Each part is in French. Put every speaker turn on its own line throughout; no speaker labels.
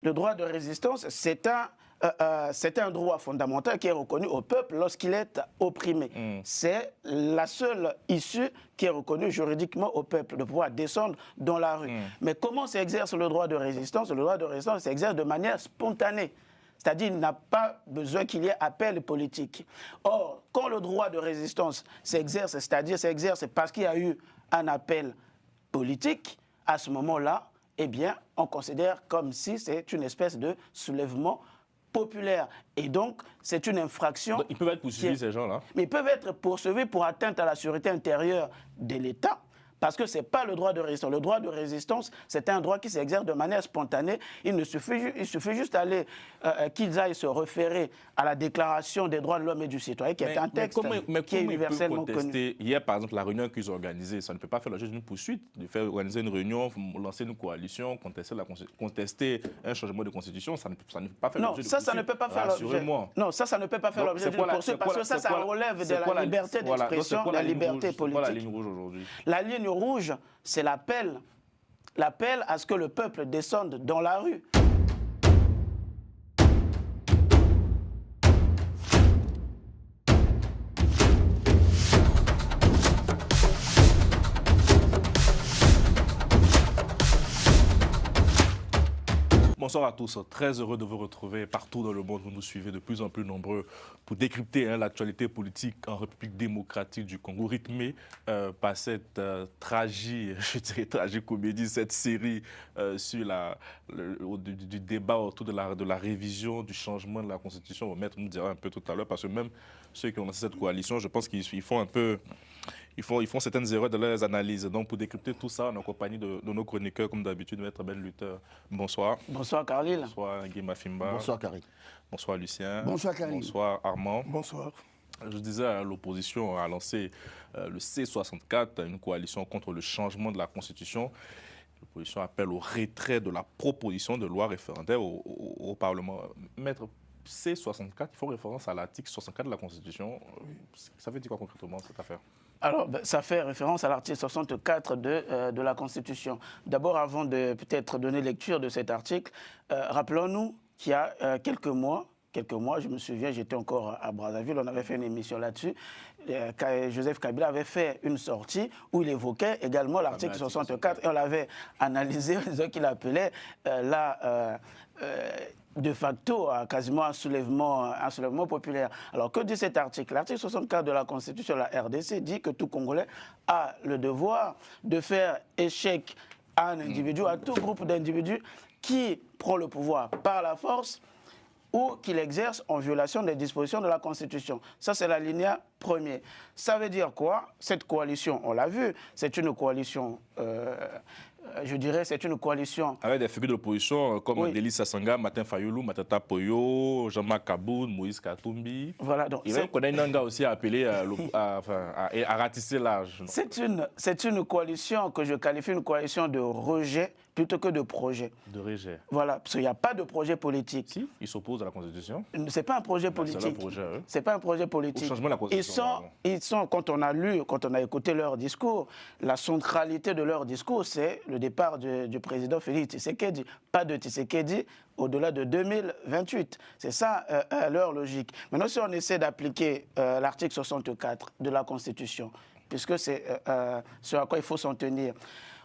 le droit de résistance, c'est un droit fondamental qui est reconnu au peuple lorsqu'il est opprimé. C'est la seule issue qui est reconnue juridiquement au peuple, de pouvoir descendre dans la rue. Mais comment s'exerce le droit de résistance? Le droit de résistance s'exerce de manière spontanée. C'est-à-dire qu'il n'a pas besoin qu'il y ait appel politique. Or, quand le droit de résistance s'exerce, c'est-à-dire s'exerce parce qu'il y a eu un appel politique, à ce moment-là, eh bien, on considère comme si c'est une espèce de soulèvement populaire. Et donc, c'est une infraction.
Donc, ils peuvent être poursuivis, ces gens-là?
Mais ils peuvent être poursuivis pour atteinte à la sécurité intérieure de l'État. Parce que ce n'est pas le droit de résistance. Le droit de résistance, c'est un droit qui s'exerce de manière spontanée. Il suffit juste qu'ils aillent se référer à la Déclaration des droits de l'homme et du citoyen, qui est un texte qui est universellement connu.
Hier, par exemple, la réunion qu'ils ont organisée, ça ne peut pas faire l'objet d'une poursuite, de faire organiser une réunion, lancer une coalition, contester un changement de constitution, ça ne peut pas faire l'objet de poursuite.
Non, ça ne peut pas faire l'objet. Non, ça ne peut pas faire l'objet d'une poursuite, parce que ça relève de la liberté d'expression, de la liberté politique.
C'est quoi la ligne rouge aujourd'hui?
La ligne rouge, c'est l'appel à ce que le peuple descende dans la rue.
Bonsoir à tous, très heureux de vous retrouver partout dans le monde. Vous nous suivez de plus en plus nombreux pour décrypter l'actualité politique en République démocratique du Congo, rythmée par cette tragicomédie, cette série sur du débat autour de la révision, du changement de la Constitution. Maître nous dira un peu tout à l'heure, parce que même ceux qui ont lancé cette coalition, je pense qu'ils font un peu... Ils font certaines erreurs dans leurs analyses. Donc, pour décrypter tout ça, on est en compagnie de nos chroniqueurs, comme d'habitude, Maître Ben Luther. Bonsoir.
Bonsoir, Carlyle.
Bonsoir, Guy Mafimba.
Bonsoir, Carly.
Bonsoir, Lucien.
Bonsoir, Carly.
Bonsoir, Armand.
Bonsoir.
Je disais, l'opposition a lancé le C64, une coalition contre le changement de la Constitution. L'opposition appelle au retrait de la proposition de loi référendaire au Parlement. Maître, C64, il faut référence à l'article 64 de la Constitution. Ça veut dire quoi concrètement, cette affaire?
Alors, ça fait référence à l'article 64 de la Constitution. D'abord, avant de peut-être donner lecture de cet article, rappelons-nous qu'il y a quelques mois, je me souviens, j'étais encore à Brazzaville, on avait fait une émission là-dessus. Joseph Kabila avait fait une sortie où il évoquait également l'article 64 et on l'avait analysé, ce qu'il appelait de facto quasiment un soulèvement populaire. Alors que dit cet article? L'article 64 de la Constitution de la RDC dit que tout Congolais a le devoir de faire échec à un individu, à tout groupe d'individus qui prend le pouvoir par la force ou qu'il exerce en violation des dispositions de la Constitution. Ça, c'est l'alinéa premier. Ça veut dire quoi? Cette coalition, on l'a vu, c'est une coalition... je dirais c'est une coalition...
Avec des figures de l'opposition comme oui. Delis Sassanga, Martin Fayoulou, Matata Poyo, Jean-Marc Kaboun, Moïse Katumbi.
Voilà, donc...
Il y a un gars aussi appelé à ratisser l'âge.
C'est une coalition que je qualifie une coalition de rejet plutôt que de projet.
De rejet.
Voilà, parce qu'il n'y a pas de projet politique.
Si, ils s'opposent à la Constitution.
Ce n'est pas un projet politique. C'est pas un projet politique.
Au changement de la Constitution.
Ils sont, quand on a écouté leur discours, la centralité de leur discours, c'est le départ du président Félix Tshisekedi. Pas de Tshisekedi au-delà de 2028. C'est ça leur logique. Maintenant, si on essaie d'appliquer l'article 64 de la Constitution, puisque c'est ce à quoi il faut s'en tenir,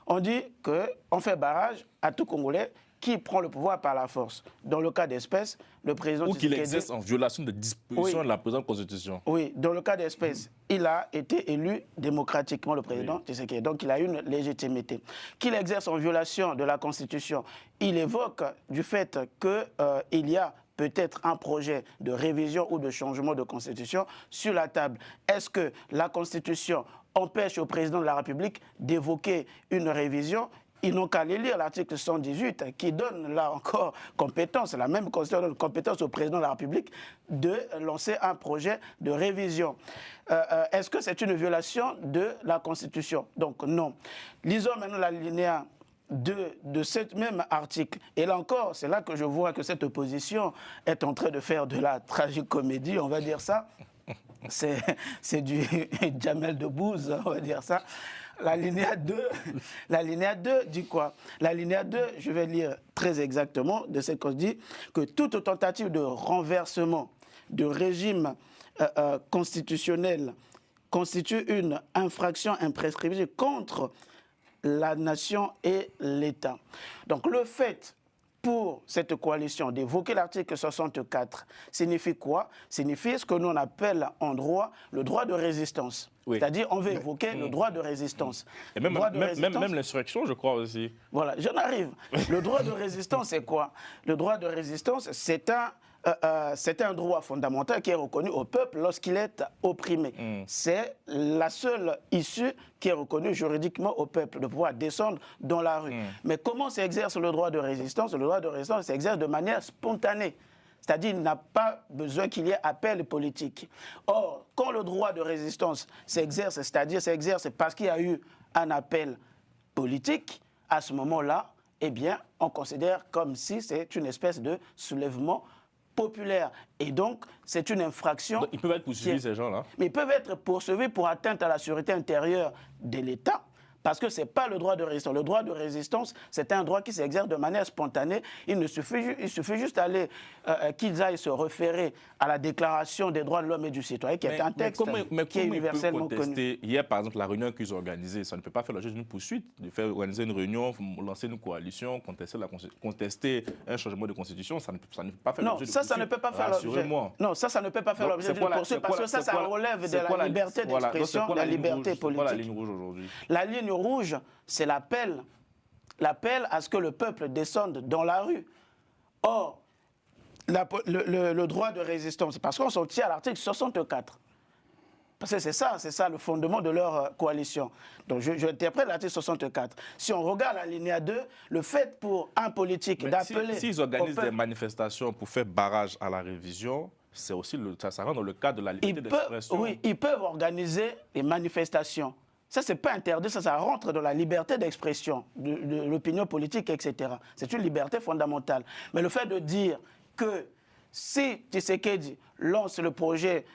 on dit qu'on fait barrage à tout Congolais qui prend le pouvoir par la force. Dans le cas d'espèce, le président
Tshisekedi... Ou qu'il exerce en violation des dispositions de la présente Constitution.
Oui, dans le cas d'espèce, il a été élu démocratiquement, le président Tshisekedi. Donc, il a une légitimité. Qu'il exerce en violation de la Constitution, il évoque du fait qu'il y a peut-être un projet de révision ou de changement de Constitution sur la table. Est-ce que la Constitution empêche au président de la République d'évoquer une révision? Ils n'ont qu'à aller lire l'article 118 qui donne là encore compétence, la même Constitution donne compétence au président de la République de lancer un projet de révision. Est-ce que c'est une violation de la Constitution? Donc non. Lisons maintenant l'alinéa de ce même article. Et là encore, c'est là que je vois que cette opposition est en train de faire de la tragicomédie, on va dire ça. C'est du Jamel Debbouze, on va dire ça. l'alinéa 2, l'alinéa 2 dit quoi? L'alinéa 2, je vais lire très exactement de cette cause, dit que toute tentative de renversement de régime constitutionnel constitue une infraction imprescriptible contre la nation et l'État. Donc le fait pour cette coalition d'évoquer l'article 64 signifie quoi? Signifie ce que nous on appelle en droit le droit de résistance. Oui. C'est-à-dire on veut évoquer le droit de résistance.
Et même l'insurrection, je crois aussi.
Voilà, j'en arrive. Le droit de résistance, c'est quoi? Le droit de résistance, c'est un droit fondamental qui est reconnu au peuple lorsqu'il est opprimé. C'est la seule issue qui est reconnue juridiquement au peuple, de pouvoir descendre dans la rue. Mais comment s'exerce le droit de résistance? Le droit de résistance s'exerce de manière spontanée. C'est-à-dire qu'il n'a pas besoin qu'il y ait appel politique. Or, quand le droit de résistance s'exerce, c'est-à-dire s'exerce parce qu'il y a eu un appel politique, à ce moment-là, eh bien, on considère comme si c'est une espèce de soulèvement populaire. Et donc, c'est une infraction.
Donc, ils peuvent être poursuivis, ces gens-là?
Mais ils peuvent être poursuivis pour atteinte à la sécurité intérieure de l'État. Parce que ce n'est pas le droit de résistance. Le droit de résistance, c'est un droit qui s'exerce de manière spontanée. Il suffit juste d'aller, qu'ils aillent se référer à la Déclaration des droits de l'homme et du citoyen, qui est un texte qui est universellement connu.
Hier, par exemple, la réunion qu'ils ont organisée, ça ne peut pas faire l'objet d'une poursuite, de faire organiser une réunion, lancer une coalition, contester un changement de constitution, ça ne peut pas faire l'objet d'une poursuite.
Ça ne peut pas faire l'objet. Non, ça ne peut pas faire l'objet d'une poursuite, parce que ça relève de la liberté d'expression, de la liberté politique.
C'est quoi la ligne rouge aujourd'hui?
La ligne rouge, c'est l'appel à ce que le peuple descende dans la rue. Or, le droit de résistance, parce qu'on s'en tient à l'article 64. Parce que c'est ça le fondement de leur coalition. Donc je interprète l'article 64. Si on regarde la ligne 2, le fait pour un politique d'appeler...
S'ils organisent des manifestations pour faire barrage à la révision, c'est aussi ça rentre dans le cadre de la liberté d'expression.
Oui, ils peuvent organiser des manifestations. Ça, ce n'est pas interdit, ça rentre dans la liberté d'expression, de l'opinion politique, etc. C'est une liberté fondamentale. Mais le fait de dire que si Tshisekedi lance le projet,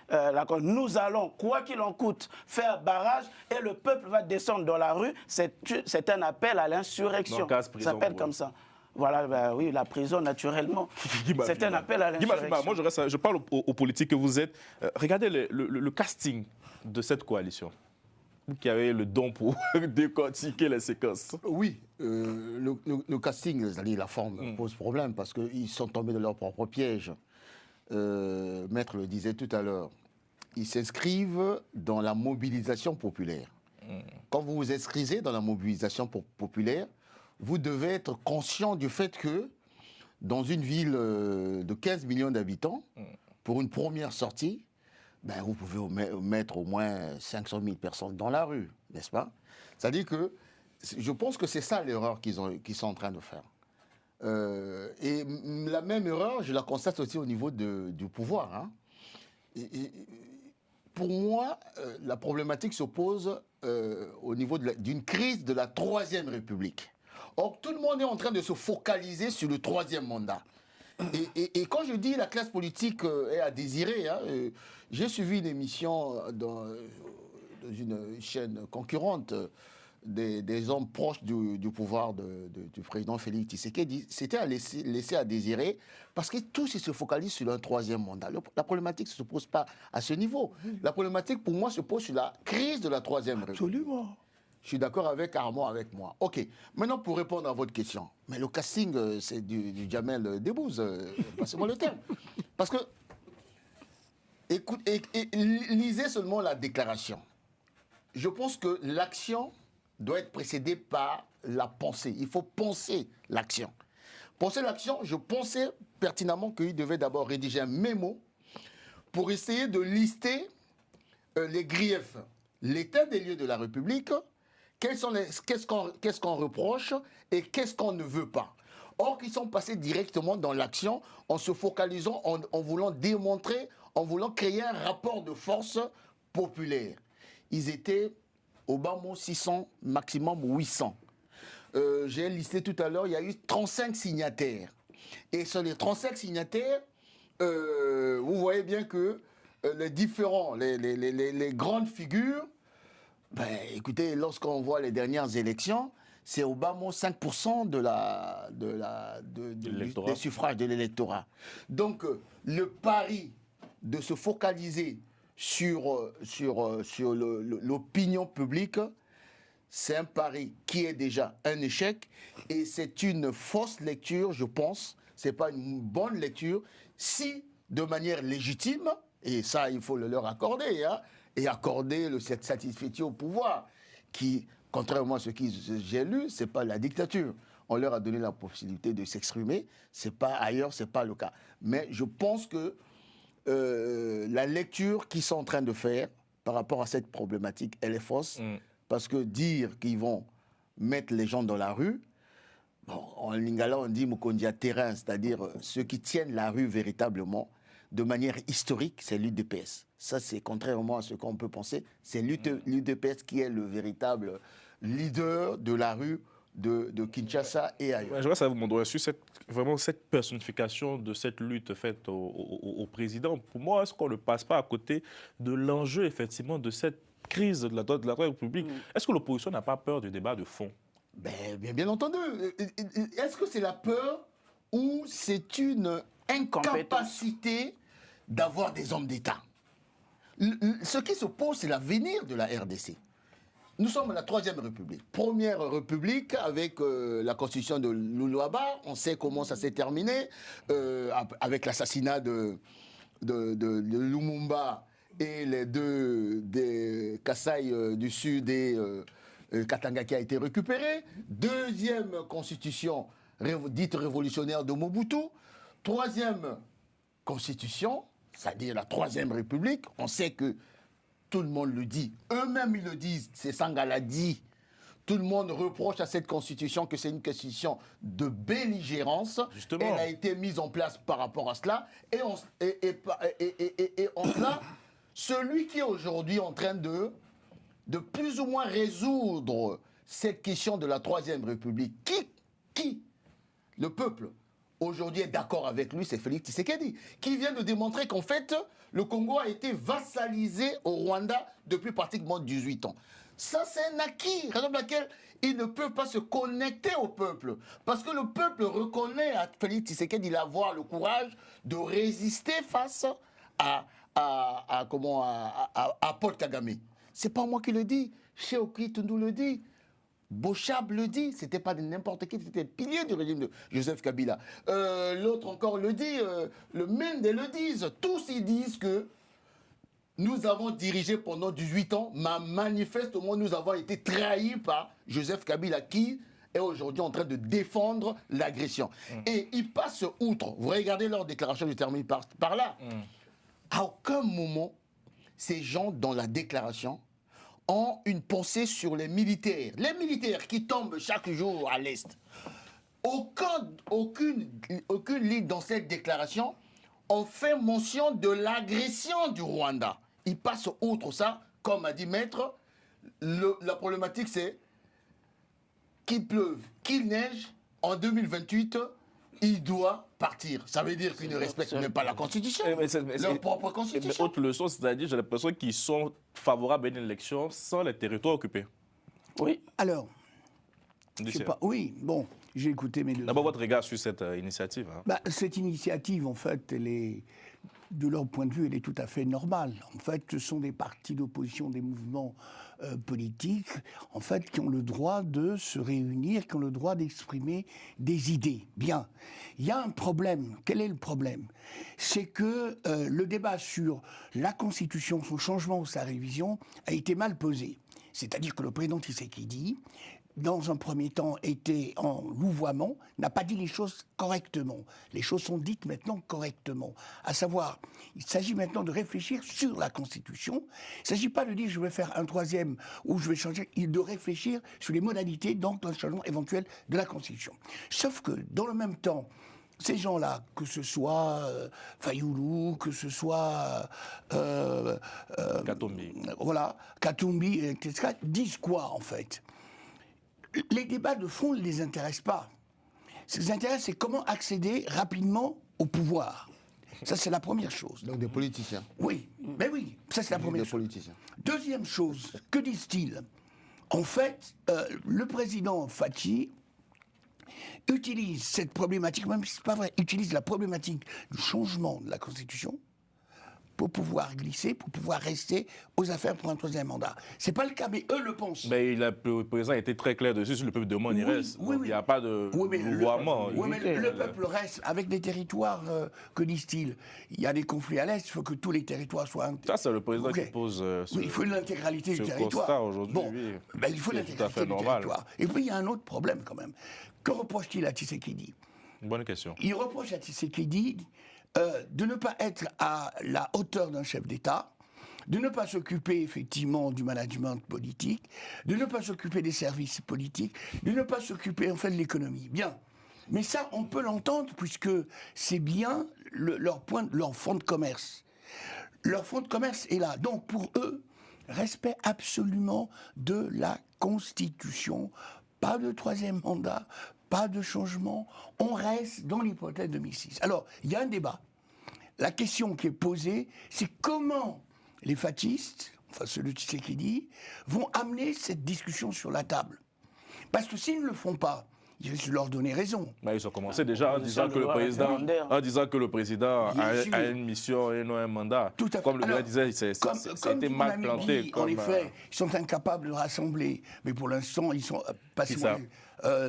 nous allons, quoi qu'il en coûte, faire barrage et le peuple va descendre dans la rue, c'est un appel à l'insurrection. Ça s'appelle comme ça. Voilà, bah oui, la prison, naturellement. C'est un appel à l'insurrection.
Moi, je parle aux politiques que vous êtes. Regardez le casting de cette coalition. Vous qui avez le don pour décortiquer les séquences.
Oui, le casting, c'est-à-dire la forme, pose problème parce qu'ils sont tombés de leur propre piège. Maître le disait tout à l'heure. Ils s'inscrivent dans la mobilisation populaire. Quand vous vous inscrivez dans la mobilisation populaire, vous devez être conscient du fait que dans une ville de 15 millions d'habitants, pour une première sortie, ben, vous pouvez mettre au moins 500 000 personnes dans la rue, n'est-ce pas? C'est-à-dire que je pense que c'est ça l'erreur qu'ils sont en train de faire. Et la même erreur, je la constate aussi au niveau du pouvoir. Hein. Pour moi, la problématique se pose au niveau d'une crise de la Troisième République. Or, tout le monde est en train de se focaliser sur le troisième mandat. Et quand je dis la classe politique est à désirer, hein, j'ai suivi une émission dans une chaîne concurrente des hommes proches du pouvoir du président Félix Tshisekedi. C'était à laisser à désirer parce que tous ils se focalisent sur un troisième mandat. La problématique ne se pose pas à ce niveau. La problématique pour moi se pose sur la crise de la Troisième République.
Absolument.
Je suis d'accord avec Armand, avec moi. OK. Maintenant, pour répondre à votre question. Mais le casting, c'est du Jamel Debbouze. Passez-moi le terme. Parce que, lisez seulement la déclaration. Je pense que l'action doit être précédée par la pensée. Il faut penser l'action. Penser l'action, je pensais pertinemment qu'il devait d'abord rédiger un mémo pour essayer de lister les griefs. L'état des lieux de la République, qu'est-ce qu'on reproche et qu'est-ce qu'on ne veut pas. Or, ils sont passés directement dans l'action en se focalisant, en voulant démontrer, en voulant créer un rapport de force populaire. Ils étaient au bas mot 600, maximum 800. J'ai listé tout à l'heure, il y a eu 35 signataires. Et sur les 35 signataires, vous voyez bien que les grandes figures Ben, écoutez, lorsqu'on voit les dernières élections, c'est au bas mot 5% des suffrages de l'électorat. Donc, le pari de se focaliser sur l'opinion publique, c'est un pari qui est déjà un échec et c'est une fausse lecture, je pense. Ce n'est pas une bonne lecture. Si, de manière légitime, et ça, il faut le leur accorder, hein, et accorder cette satisfaction au pouvoir, qui, contrairement à ce que j'ai lu, ce n'est pas la dictature. On leur a donné la possibilité de s'exprimer. Ailleurs, ce n'est pas le cas. Mais je pense que la lecture qu'ils sont en train de faire par rapport à cette problématique, elle est fausse. Parce que dire qu'ils vont mettre les gens dans la rue, bon, en lingala on dit Mukondia terrain, c'est-à-dire ceux qui tiennent la rue véritablement, de manière historique, c'est l'UDPS. Ça, c'est contrairement à ce qu'on peut penser, c'est l'UDPS qui est le véritable leader de la rue de Kinshasa et ailleurs.
Ouais, je vois ça vous montre sur vraiment cette personnification de cette lutte faite au président. Pour moi, est-ce qu'on ne passe pas à côté de l'enjeu, effectivement, de cette crise de la République? Est-ce que l'opposition n'a pas peur du débat de fond?
Bien entendu. Est-ce que c'est la peur ou c'est une incapacité d'avoir des hommes d'État? Ce qui se pose, c'est l'avenir de la RDC. Nous sommes à la Troisième République. Première République avec la constitution de Loulouaba. On sait comment ça s'est terminé avec l'assassinat de Lumumba et les deux des Kasaï du Sud et Katanga qui a été récupéré. Deuxième constitution dite révolutionnaire de Mobutu. Troisième constitution, c'est-à-dire la Troisième République. On sait que tout le monde le dit. Eux-mêmes, ils le disent. C'est Sangala dit. Tout le monde reproche à cette constitution que c'est une constitution de belligérance.
Justement.
Elle a été mise en place par rapport à cela. Et en cela, celui qui est aujourd'hui en train de plus ou moins résoudre cette question de la Troisième République, qui le peuple aujourd'hui est d'accord avec lui, c'est Félix Tshisekedi, qui vient de démontrer qu'en fait, le Congo a été vassalisé au Rwanda depuis pratiquement 18 ans. Ça, c'est un acquis, raison pour laquelle il ne peut pas se connecter au peuple. Parce que le peuple reconnaît à Félix Tshisekedi d'avoir le courage de résister face à Paul Kagame. C'est pas moi qui le dis, Cheokwi Tundu le dit. Bochab le dit, c'était pas n'importe qui, c'était le pilier du régime de Joseph Kabila. L'autre encore le dit, le Mende le disent. Tous ils disent que nous avons dirigé pendant 18 ans, mais manifestement nous avons été trahis par Joseph Kabila qui est aujourd'hui en train de défendre l'agression. Et ils passent outre. Vous regardez leur déclaration, je termine par là. À aucun moment, ces gens dans la déclaration ont une pensée sur les militaires. Les militaires qui tombent chaque jour à l'Est. Aucune ligne dans cette déclaration ont fait mention de l'agression du Rwanda. Ils passent outre ça, comme a dit Maître. La problématique, c'est qu'il pleuve, qu'il neige, en 2028, il doit partir. Ça veut dire qu'ils ne respectent même pas la Constitution, leur propre Constitution.
Mais autre leçon, c'est-à-dire, j'ai l'impression qu'ils sont favorables à une élection sans les territoires occupés.
Oui.
Alors, je sais pas. Oui, bon, j'ai écouté mes deux.
D'abord, votre regard sur cette initiative. Hein.
Cette initiative, en fait, elle est, de leur point de vue, elle est tout à fait normale. En fait, ce sont des partis d'opposition, des mouvements politiques, en fait, qui ont le droit de se réunir, qui ont le droit d'exprimer des idées. Bien. Il y a un problème. Quel est le problème? C'est que le débat sur la Constitution, son changement ou sa révision, a été mal posé. C'est-à-dire que le président Tshisekedi, dans un premier temps, était en louvoiement, n'a pas dit les choses correctement. Les choses sont dites maintenant correctement. À savoir, il s'agit maintenant de réfléchir sur la Constitution. Il ne s'agit pas de dire je vais faire un troisième ou je vais changer, il de réfléchir sur les modalités donc d'un changement éventuel de la Constitution. Sauf que, dans le même temps, ces gens-là, que ce soit Fayoulou, que ce soit
Katumbi.
Voilà, Katumbi, etc., disent quoi en fait? Les débats de fond ne les intéressent pas. Ce qui les intéresse, c'est comment accéder rapidement au pouvoir. Ça, c'est la première chose.
Donc des politiciens.
Oui, mais oui, ça c'est la première
Des
chose.
politiciens.
Deuxième chose, que disent-ils? En fait, le président Fathi utilise cette problématique, même si ce n'est pas vrai, utilise la problématique du changement de la Constitution pour pouvoir glisser, pour pouvoir rester aux affaires pour un troisième mandat. Ce n'est pas le cas, mais eux le pensent.
Mais le président a été très clair dessus, si le peuple demande, il reste. Donc, il n'y a pas de vouvoiement.
Oui, mais le peuple reste avec des territoires, que disent-ils? Il y a des conflits à l'Est, il faut que tous les territoires soient...
Ça, c'est le président qui pose
oui, il faut l'intégralité du territoire.
constat aujourd'hui,
bon,
oui.
Ben, il faut
C'est tout à
l'intégralité
fait
du
normal.
territoire. Et puis, il y a un autre problème quand même. Que reproche-t-il à Tshisekedi?
Bonne question.
Il reproche à Tshisekedi de ne pas être à la hauteur d'un chef d'État, de ne pas s'occuper effectivement du management politique, de ne pas s'occuper des services politiques, de ne pas s'occuper en fait de l'économie. Bien. Mais ça, on peut l'entendre puisque c'est bien leur fonds de commerce. Leur fonds de commerce est là. Donc pour eux, respect absolument de la Constitution. Pas de troisième mandat, pas de changement. On reste dans l'hypothèse 2006. Alors, il y a un débat. La question qui est posée, c'est comment les fatistes, enfin ceux de Tshisekedi, vont amener cette discussion sur la table. Parce que s'ils ne le font pas, il risque de leur donner raison.
Bah, ils ont commencé déjà en disant que le président a une mission et non un mandat.
Tout à fait.
Comme le gars disait, ça a été mal planté.
En effet, ils sont incapables de rassembler. Mais pour l'instant, ils sont pas si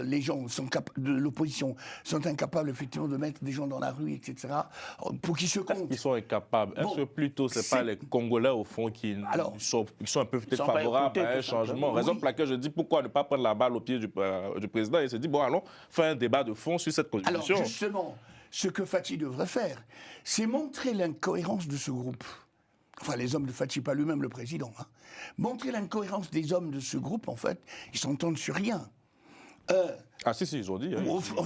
les gens de l'opposition sont incapables effectivement de mettre des gens dans la rue, etc. Pour qu'ils se comptent.
Ils sont incapables. Est-ce que plutôt c'est pas les Congolais au fond qui sont un peu peut-être favorables à un changement? Raison pour laquelle je dis pourquoi ne pas prendre la balle au pied du président et se dire bon allons faire un débat de fond sur cette constitution.
Alors justement, ce que Fathi devrait faire, c'est montrer l'incohérence de ce groupe. Enfin, les hommes de Fathi, pas lui-même le président. Hein. Montrer l'incohérence des hommes de ce groupe, en fait, ils s'entendent sur rien.
Ah si, ils ont dit.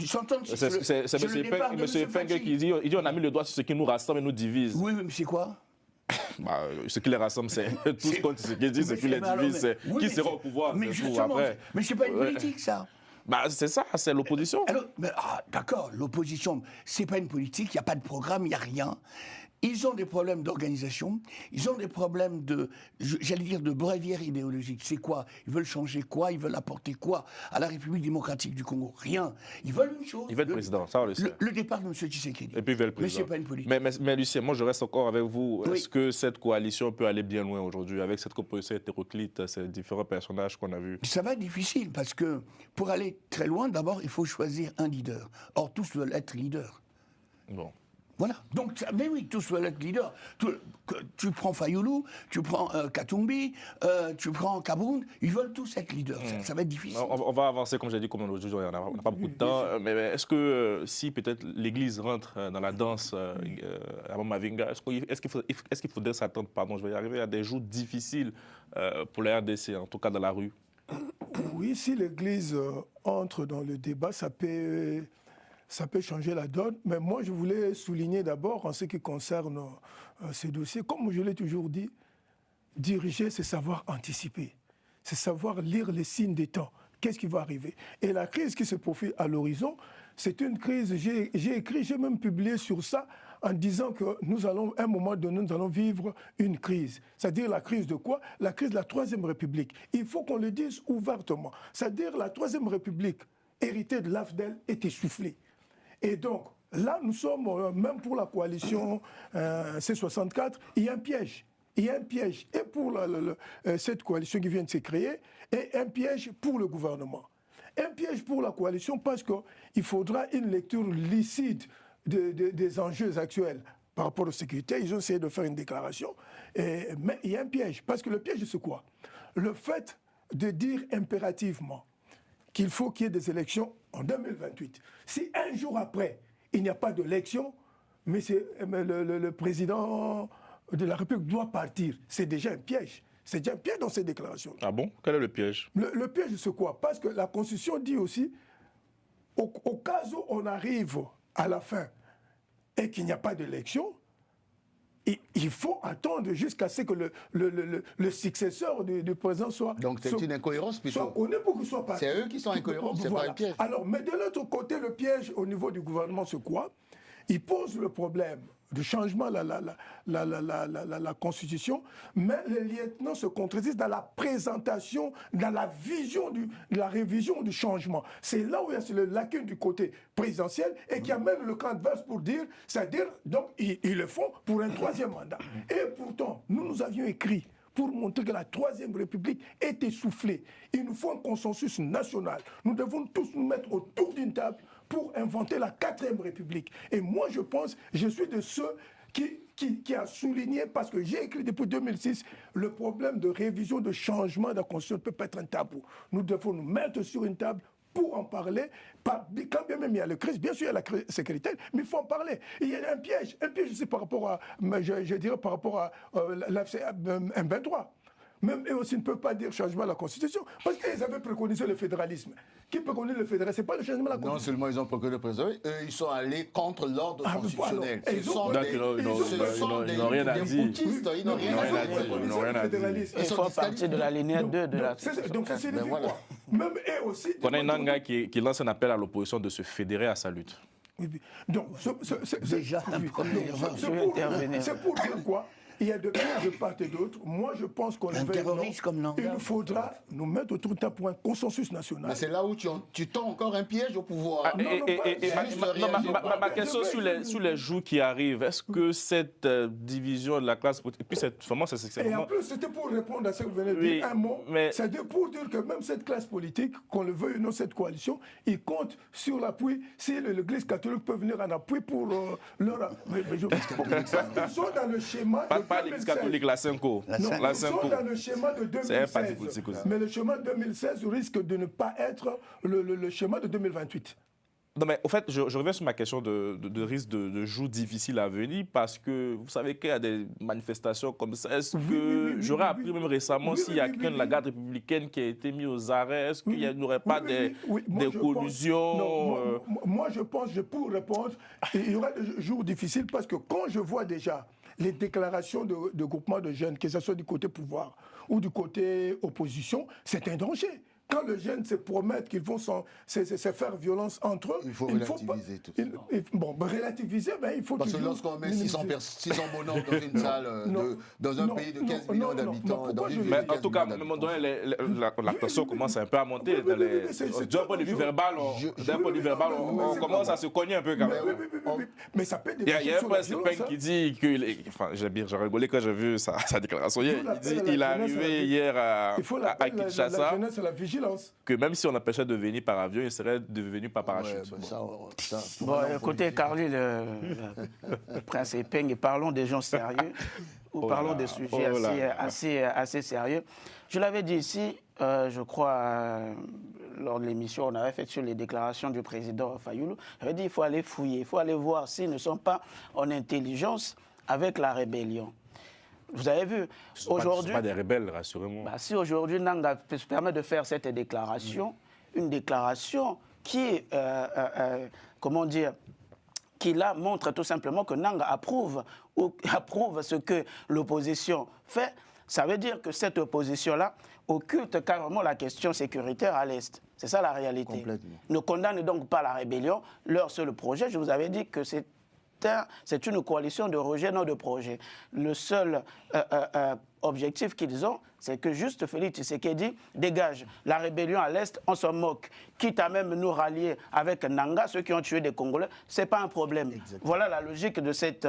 Ils s'entendent sur
C'est M. Fengue qui dit on a mis le doigt sur ce qui nous rassemble et nous divise.
Oui, mais c'est quoi?
Ce qui les rassemble, c'est tout ce qu'on dit, ce qui les divise, c'est qui sera au pouvoir.
Mais justement, mais c'est pas une politique, ça.
C'est ça, c'est l'opposition.
D'accord, l'opposition, c'est pas une politique, il n'y a pas de programme, il n'y a rien. Ils ont des problèmes d'organisation, ils ont des problèmes j'allais dire, de bréviaire idéologique. C'est quoi? Ils veulent changer quoi? Ils veulent apporter quoi à la République démocratique du Congo? Rien. Ils veulent une chose.
Ils veulent le président, ça on le sait.
Le départ de M. Tshisekedi.
Et puis ils veulent le président.
Mais c'est pas une politique.
Mais Lucien, moi je reste encore avec vous.
Oui.
Est-ce que cette coalition peut aller bien loin aujourd'hui avec cette composition hétéroclite, ces différents personnages qu'on a vus?
Ça va être difficile parce que pour aller très loin, d'abord, il faut choisir un leader. Or, tous veulent être leaders.
Bon.
Voilà. Donc, mais oui, tous veulent être leaders. Tu prends Fayoulou, tu prends Katumbi, tu prends Kaboun, ils veulent tous être leaders. Ça va être difficile.
On va avancer, comme j'ai dit, comme aujourd'hui, on n'a pas beaucoup de temps. Mais est-ce que si peut-être l'Église rentre dans la danse à Mavinga, est-ce qu'il faudrait s'attendre, je vais y arriver, à des jours difficiles pour la RDC, en tout cas dans la rue?
Oui, si l'Église entre dans le débat, ça peut changer la donne. Mais moi, je voulais souligner d'abord, en ce qui concerne ces dossiers, comme je l'ai toujours dit, diriger, c'est savoir anticiper. C'est savoir lire les signes des temps. Qu'est-ce qui va arriver? Et la crise qui se profile à l'horizon, c'est une crise, j'ai même publié sur ça, en disant que à un moment donné, nous allons vivre une crise. C'est-à-dire la crise de quoi? La crise de la Troisième République. Il faut qu'on le dise ouvertement. C'est-à-dire la Troisième République, héritée de l'AFDEL, est essoufflée. Et donc, là, nous sommes, même pour la coalition C64, il y a un piège. Il y a un piège, et pour cette coalition qui vient de se créer, et un piège pour le gouvernement. Un piège pour la coalition parce qu'il faudra une lecture lucide des enjeux actuels par rapport aux sécurités. Ils ont essayé de faire une déclaration, mais il y a un piège. Parce que le piège, c'est quoi? Le fait de dire impérativement qu'il faut qu'il y ait des élections en 2028. Si un jour après, il n'y a pas d'élection, mais le président de la République doit partir, c'est déjà un piège. C'est déjà un piège dans ces déclarations.
Ah bon? Quel est le piège?
Le piège, c'est quoi? Parce que la Constitution dit aussi, au cas où on arrive à la fin et qu'il n'y a pas d'élection, il faut attendre jusqu'à ce que le successeur du président soit...
Donc c'est une incohérence plutôt.
Soit connu pour qu'il soit parti.
C'est eux qui sont incohérents, c'est
voilà.
pas un piège.
Alors, mais de l'autre côté, le piège au niveau du gouvernement, c'est quoi? il pose le problème de changement de la Constitution, mais les lieutenants se contredisent dans la présentation, dans la vision de la révision du changement. C'est là où il y a le lacune du côté présidentiel et qu'il y a même le camp adverse pour dire, c'est-à-dire, donc, ils le font pour un troisième mandat. Et pourtant, nous avions écrit pour montrer que la Troisième République est essoufflée. Il nous faut un consensus national. Nous devons tous nous mettre autour d'une table pour inventer la Quatrième République. Et moi, je pense, je suis de ceux qui a souligné, parce que j'ai écrit depuis 2006, le problème de révision, de changement de la Constitution ne peut pas être un tabou. Nous devons nous mettre sur une table pour en parler. Quand bien même il y a le crise, bien sûr il y a la crise sécuritaire, mais il faut en parler. Il y a un piège aussi par rapport à, je dirais par rapport à M23. Même eux aussi ne peuvent pas dire changement de la Constitution, parce qu'ils avaient préconisé le fédéralisme. Qui préconise le fédéralisme? C'est pas le changement de la Constitution.
Non seulement ils ont préconisé le fédéralisme, eux ils sont allés contre l'ordre constitutionnel.
Ils n'ont rien à dire.
Ils n'ont rien à dire.
Ils font partie de la lignée 2 de la Constitution.
Donc ça signifie quoi? Même eux aussi...
On a une Nanga qui lance un appel à l'opposition de se fédérer à sa lutte.
Donc,
Déjà,
c'est pour dire quoi? Il y a de part de part et d'autre. Moi, je pense qu'on
un terroriste comme Nanga.
Il faudra nous mettre autour de table pour un consensus national.
Mais c'est là où tu tends encore un piège au pouvoir.
Ma question sur les jours qui arrivent, est-ce que cette division de la classe politique, et puis
et en plus, c'était pour répondre à ce que vous venez de dire, un mot, c'est pour dire que même cette classe politique, qu'on le veuille ou non, cette coalition, ils comptent sur l'appui, si l'Église catholique peut venir en appui pour leur... Ils sont dans le schéma...
Pas l'Église catholique, la Cinco.
Ils sont dans le schéma de 2016. Mais le schéma de 2016 risque de ne pas être le schéma de 2028.
Non, mais au fait, je reviens sur ma question de risque de jours difficiles à venir, parce que vous savez qu'il y a des manifestations comme ça. Est-ce que j'aurais appris même récemment s'il y a quelqu'un de la garde républicaine qui a été mis aux arrêts? Est-ce qu'il n'y aurait pas des collusions?
Moi, je pense, pour répondre, il y aura des jours difficiles parce que quand je vois déjà les déclarations de groupements de jeunes, que ce soit du côté pouvoir ou du côté opposition, c'est un danger. Quand les jeunes se promettent qu'ils vont se faire violence entre eux,
il faut relativiser tout ça.
Relativiser, mais il faut
parce
toujours...
que lorsqu'on met 600 bonhommes dans une salle, dans un pays de 15 millions d'habitants, dans une ville de 15 millions d'habitants...
En tout cas, à un moment donné, la tension commence un peu à monter. D'un point de vue verbal, on commence à se cogner un peu quand même.
Mais ça peut...
Il y a un président qui dit que... Enfin, j'ai rigolé quand j'ai vu sa déclaration hier. Il dit qu'il est arrivé hier à Kinshasa.
La vigilance.
Que même si on empêchait de venir par avion, il serait devenu par parachute.
Bon, écoutez, Carly, le prince Epeng, parlons des gens sérieux, ou parlons des sujets assez sérieux. Je l'avais dit ici, je crois, lors de l'émission, on avait fait sur les déclarations du président Fayoulou. J'avais dit qu'il faut aller fouiller, il faut aller voir s'ils ne sont pas en intelligence avec la rébellion. Vous avez vu, aujourd'hui... Ce ne sont pas
des rebelles, rassurez-moi.
Bah, si aujourd'hui Nanga se permet de faire cette déclaration, une déclaration qui, comment dire, qui là montre tout simplement que Nanga approuve ce que l'opposition fait, ça veut dire que cette opposition-là occulte carrément la question sécuritaire à l'Est. C'est ça la réalité.
Complètement.
Ne condamne donc pas la rébellion. Leur seul projet, je vous avais dit que c'est une coalition de rejet, non de projet. Le seul objectif qu'ils ont, c'est que juste Félix Tshisekedi dégage la rébellion à l'Est, on s'en moque. Quitte à même nous rallier avec Nanga, ceux qui ont tué des Congolais, ce n'est pas un problème. Exactement. Voilà la logique de cette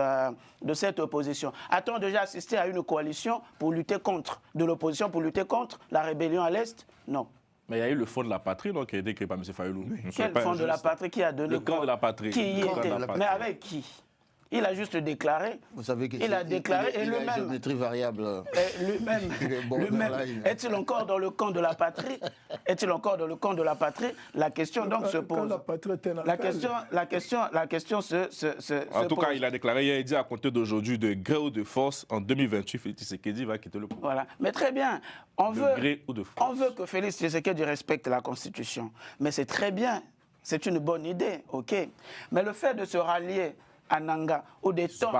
opposition. A-t-on déjà assisté à une coalition de l'opposition pour lutter contre la rébellion à l'Est? Non.
Mais il y a eu le Fonds de la Patrie, donc, qui a été créé par M. Fayoulou.
Quel Fonds de la Patrie qui a donné
le camp de la Patrie.
Qui y était? Mais avec qui? Il a juste déclaré.
Vous savez que
il a déclaré et
lui-même. Géométrie variable.
Lui-même. Est-il encore dans le camp de la patrie? Est-il encore dans le camp de la patrie? La question donc se pose. La question se
En tout cas, il a déclaré, il a dit à compter d'aujourd'hui, de gré ou de force, en 2028, Félix Tshisekedi va quitter le pouvoir.
Voilà. Mais très bien. On veut que Félix Tshisekedi respecte la Constitution. Mais c'est très bien. C'est une bonne idée, ok. Mais le fait de se rallier à Nanga, ou d'étendre,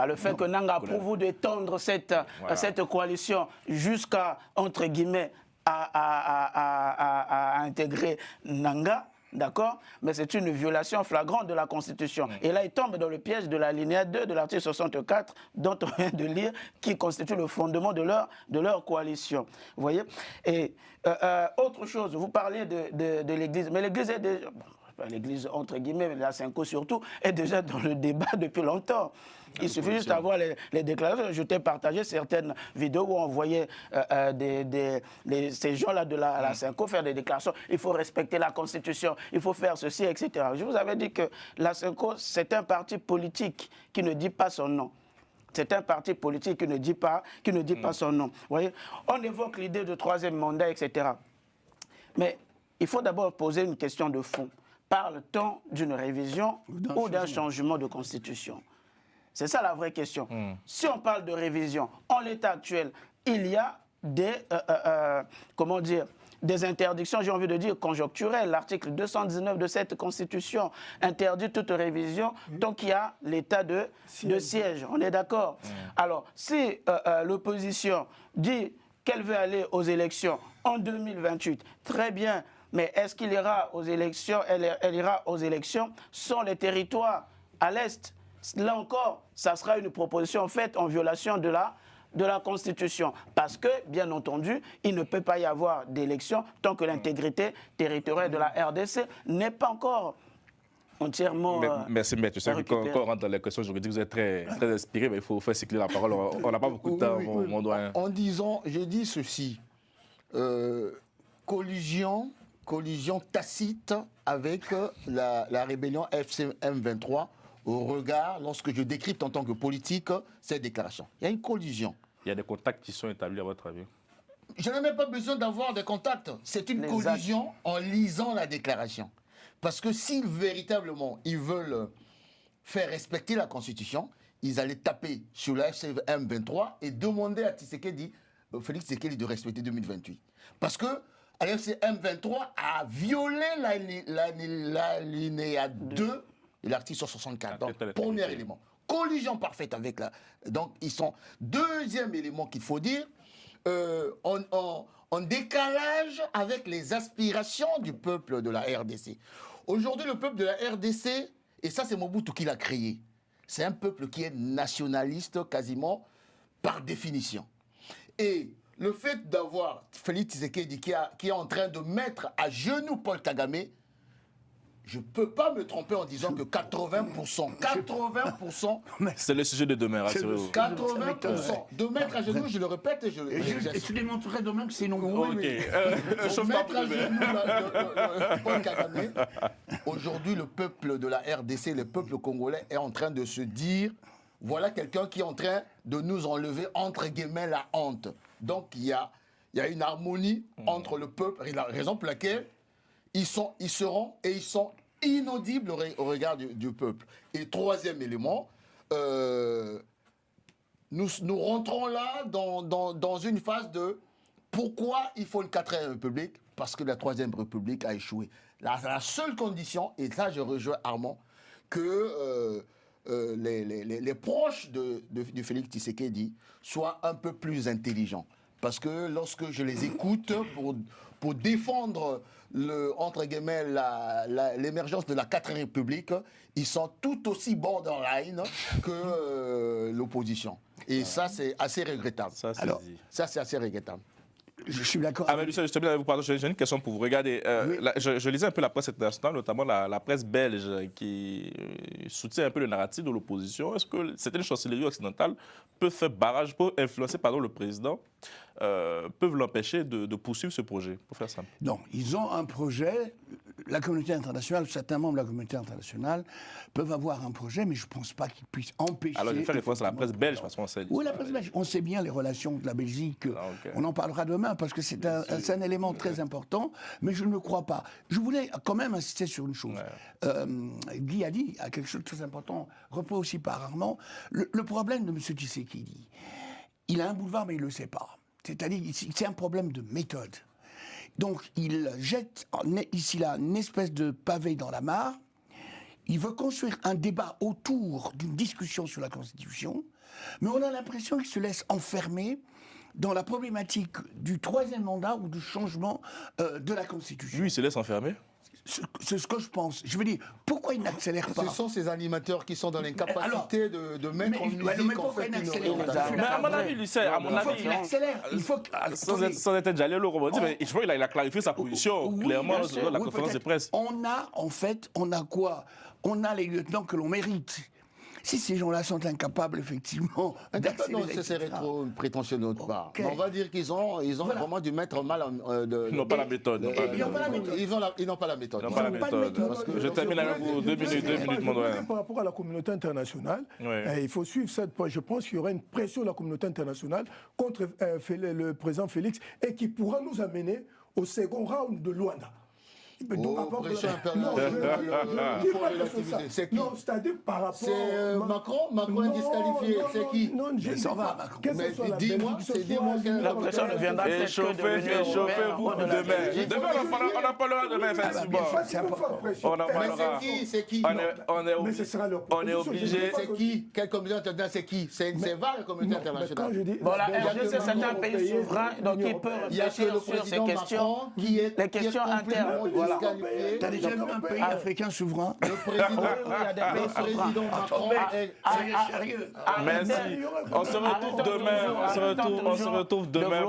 le fait que Nanga approuve d'étendre cette coalition jusqu'à, entre guillemets, à intégrer Nanga, d'accord, mais c'est une violation flagrante de la Constitution. Et là, ils tombent dans le piège de l'alinéa 2 de l'article 64, dont on vient de lire, qui constitue le fondement de leur coalition. Vous voyez? Et autre chose, vous parliez de l'Église, mais l'Église est déjà... L'Église, entre guillemets, la Cinco surtout, est déjà dans le débat depuis longtemps. Il suffit juste d'avoir les déclarations. Je t'ai partagé certaines vidéos où on voyait ces gens-là de la Cinco faire des déclarations. Il faut respecter la Constitution, il faut faire ceci, etc. Je vous avais dit que la Cinco, c'est un parti politique qui ne dit pas son nom. C'est un parti politique qui ne dit pas son nom. Vous voyez, on évoque l'idée de troisième mandat, etc. Mais il faut d'abord poser une question de fond. Parle-t-on d'une révision ou d'un changement de constitution? C'est ça la vraie question. Si on parle de révision, en l'état actuel, il y a des interdictions, j'ai envie de dire conjoncturelles. L'article 219 de cette constitution interdit toute révision tant qu'il y a l'état de siège. On est d'accord? Alors, si l'opposition dit qu'elle veut aller aux élections en 2028, très bien. Mais est-ce qu'il ira aux élections, elle ira aux élections sans les territoires à l'Est? Là encore, ça sera une proposition faite en violation de la Constitution. Parce que, bien entendu, il ne peut pas y avoir d'élection tant que l'intégrité territoriale de la RDC n'est pas encore entièrement
merci, mais tu sais, quand on rentre dans les questions juridiques, vous êtes très inspiré, mais il faut faire cycler la parole. On n'a pas beaucoup de temps, mon doyen.
En disant, je dis ceci, collusion tacite avec la rébellion FCM 23 au regard, lorsque je décrypte en tant que politique cette déclaration. Il y a une collusion. Il
y a des contacts qui sont établis à votre avis?
Je n'ai même pas besoin d'avoir des contacts. C'est une collusion en lisant la déclaration. Parce que si véritablement ils veulent faire respecter la Constitution, ils allaient taper sur la FCM 23 et demander à Félix Tshisekedi de respecter 2028. Parce que l'FCM 23 a violé l'alinéa 2 de l'article 64. Donc, premier élément. Collusion parfaite avec la... Donc, ils sont... Deuxième élément qu'il faut dire, en décalage avec les aspirations du peuple de la RDC. Aujourd'hui, le peuple de la RDC, et ça c'est Mobutu qui l'a créé, c'est un peuple qui est nationaliste quasiment par définition. Et le fait d'avoir Félix Tshisekedi qui est en train de mettre à genoux Paul Kagame, je ne peux pas me tromper en disant que 80%,
c'est le sujet de demain, rassurez-vous.
80% de mettre à genoux, je le répète et
et tu démontrerai demain que c'est non.
Oui, mettre à genoux Paul Kagame. Aujourd'hui, le peuple de la RDC, le peuple congolais est en train de se dire, voilà quelqu'un qui est en train de nous enlever, entre guillemets, la honte. Donc, il y a une harmonie entre le peuple, et la raison pour laquelle ils sont inaudibles au regard du peuple. Et troisième élément, nous rentrons là dans une phase de pourquoi il faut une 4e République? Parce que la 3e République a échoué. La seule condition, et ça je rejoins Armand, que les proches de Félix Tshisekedi soient un peu plus intelligents. Parce que lorsque je les écoute pour défendre entre guillemets l'émergence de la 4e République, ils sont tout aussi borderline que l'opposition. Et ça, c'est assez regrettable. Ça, c'est assez regrettable.
Je suis d'accord.
Ah, mais Lucien, je te bien vous pardon, j'ai une question pour vous. Regardez, je lisais un peu la presse internationale, notamment la presse belge, qui soutient un peu le narratif de l'opposition. Est-ce que certaines chancelleries occidentales peuvent faire barrage, peuvent influencer le président, peuvent l'empêcher de poursuivre ce projet, pour faire simple?
Non, ils ont un projet. La communauté internationale, certains membres de la communauté internationale peuvent avoir un projet, mais je ne pense pas qu'ils puissent empêcher...
Alors, je fais référence à la presse belge, parce qu'on sait...
Oui, la presse belge. On sait bien les relations de la Belgique. On en parlera demain, parce que c'est un élément très important, mais je ne crois pas. Je voulais quand même insister sur une chose. Guy a dit quelque chose de très important, repris aussi par Armand. Le problème de M. Tshisekedi, il a un boulevard, mais il ne le sait pas. C'est-à-dire, c'est un problème de méthode. Donc, il jette ici là une espèce de pavé dans la mare. Il veut construire un débat autour d'une discussion sur la Constitution, mais on a l'impression qu'il se laisse enfermer dans la problématique du 3e mandat ou du changement de la Constitution.
Lui, il se laisse enfermer?
C'est ce que je pense. Je veux dire, pourquoi ils n'accélèrent pas?
Ce sont ces animateurs qui sont dans l'incapacité de mettre en musique en fait une
Mais à mon avis, Lucien, à mon
Il faut
avis,
qu'il accélère. Il faut
sans être déjà allé le rebondir, mais je vois qu'il a clarifié sa position
Oui,
clairement
bien sûr,
lors de la
oui,
conférence de
peut-être.
presse.
On a quoi? On a les lieutenants que l'on mérite. Si ces gens-là sont incapables, effectivement,
Non,
d'accélérer,
c'est
etc.
trop prétentieux de notre part.
Ok.
Mais on va dire qu'ils ont
Voilà.
vraiment dû mettre mal.
Ils n'ont pas la méthode.
Ils n'ont pas la méthode.
Ils n'ont pas la méthode.
Ils n'ont pas la
Ils n'ont pas de
méthode.
méthode.
Parce que je termine avec vous. 2 minutes, mon doyen.
Par rapport à la communauté internationale,
Ouais.
il faut suivre cette point. Je pense qu'il y aura une pression de la communauté internationale contre le président Félix et qui pourra nous amener au second round de Luanda.
Pression
Non,
il faut relativiser. C'est qui?
Non, c'est-à-dire par rapport...
C'est Macron? Macron est disqualifié. C'est qui?
Non, je ne
s'en
sais
va,
pas.
Macron.
Que ce
Mais
soit la
dis-moi,
Belgique, que ce
dis-moi
soit
quelle-
La pression ne viendra peut-être que de
Chauffez-vous
l'Union
demain.
européenne.
Demain, on en parlera demain, effectivement.
C'est important.
On en
Mais
parlera.
c'est qui?
Mais ce sera leur
On est
proposition.
obligé.
C'est qui? Quelle communauté internationale? C'est qui? C'est vague la communauté
Non, mais quand
internationale.
je dis...
Bon, la
Belgique,
RDC, c'est un
l'Union
pays
européenne,
souverain, donc il peut
Il n'y a que le
réfléchir sur ces
président
questions.
Macron qui est
Les questions internes,
complètement
voilà.
disqualifié.
T'as déjà vu un pays africain souverain?
Le président,
il y a des pays
le président
souverains.
Macron est...
Sérieux?
Merci. On se retrouve demain. On se retrouve demain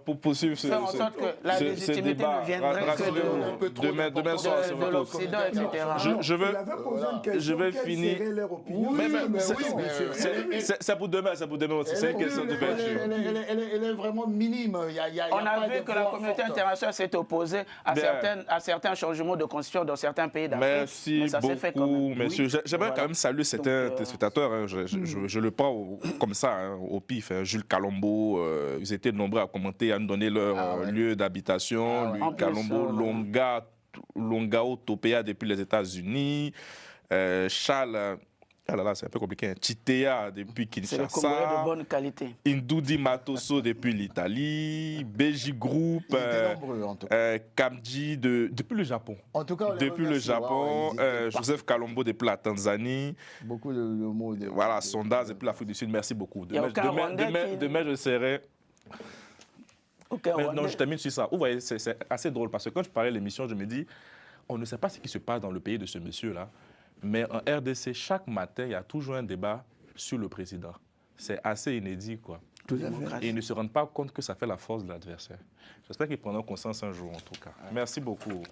pour poursuivre ce
Faire en sorte que la légitimité
débat.
ne viendrait que
Rassurez-vous. Demain soir, on se
de
retrouve.
l'Occident, etc.
Il avait posé une question,
je vais
quelle
finir.
serait leur opinion?
Mais
c'est
pour demain, aussi. C'est une question d'ouverture.
Elle est vraiment minime.
On a vu que la communauté internationale s'est opposée à certains changements de constitution dans certains pays d'Afrique.
Merci
Mais ça s'est fait quand
beaucoup,
même.
messieurs. J'aimerais
Voilà.
quand même saluer certains téléspectateurs. Hein. Je le prends comme ça, hein, au pif. Hein. Jules Calombo, ils étaient nombreux à commenter, à nous donner leur lieu d'habitation. Lui,
En plus,
Calombo, Longao Topea depuis les États-Unis. Charles, ah là là, c'est un peu compliqué. Hein. Chitea depuis
C'est le Congolais de
Kinshasa.
bonne qualité.
Indoudi Matoso depuis l'Italie. Beji Group.
Ils étaient nombreux, en tout cas.
Kamji depuis le Japon.
En tout cas, on les
Depuis le
remercie.
Japon,
Wow, ils étaient
Joseph Kalombo depuis la Tanzanie,
beaucoup de mots.
voilà, Sondaz depuis l'Afrique du Sud, merci beaucoup.
y a aucun Rwandais qui-
Demain, je serai...
Ok,
Non, je termine sur ça. Vous voyez, c'est assez drôle parce que quand je parlais de l'émission, je me dis, on ne sait pas ce qui se passe dans le pays de ce monsieur-là, mais en RDC, chaque matin, il y a toujours un débat sur le président. C'est assez inédit, quoi.
Tout à fait.
Et ils ne se rendent pas compte que ça fait la force de l'adversaire. J'espère qu'ils prendront conscience un jour, en tout cas. Merci beaucoup.